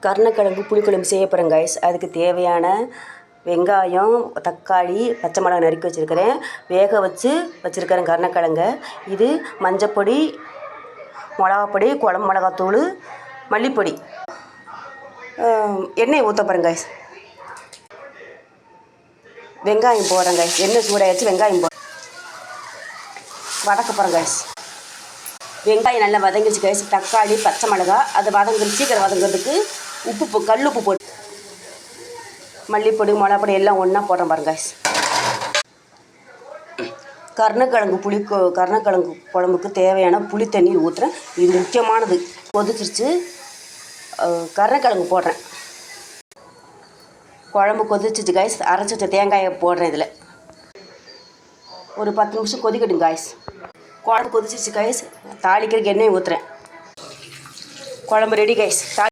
கருணக்கிழங்கு புளிக்குழம்பு செய்ய போகிறேன் கைஸ். அதுக்கு தேவையான வெங்காயம், தக்காளி, பச்சை மிளகாய் நறுக்கி வச்சுருக்கிறேன். வேக வச்சு வச்சுருக்கிறேன் கருணக்கிழங்க. இது மஞ்சப்பொடி, மிளகாப்பொடி, குழம்பு மிளகாத்தூள், மல்லிப்பொடி. எண்ணெய் ஊற்ற போகிறேன் கைஸ். வெங்காயம் போடுறேன் கைஸ். எண்ணெய் சூடாகிடுச்சு. வெங்காயம் வதக்க போகிறேன் கைஸ். வெங்காயம் நல்லா வதங்கிடுச்சு கைஸ். தக்காளி, பச்சை மிளகாய் அது வதங்கிடுச்சு. வதங்கிறதுக்கு உப்பு, கல் உப்பு போட்டு மல்லிப்பொடி, மிளகாப்பொடி எல்லாம் ஒன்றா போடுறேன் பாருங்க கைஸ். கருணக்கிழங்கு குழம்புக்கு தேவையான புளி தண்ணி ஊற்றுறேன். இது முக்கியமானது. கொதிச்சிருச்சு. கருணக்கிழங்கு போடுறேன். குழம்பு கொதிச்சிச்சு கைஸ். அரைச்சி வச்ச தேங்காயை போடுறேன் இதில். ஒரு 10 நிமிஷம் கொதிக்கட்டும் கைஸ். குழம்பு கொதிச்சிச்சு கைஸ். தாளிக்கிறதுக்கு எண்ணெய் ஊற்றுறேன். குழம்பு ரெடி கைஸ்.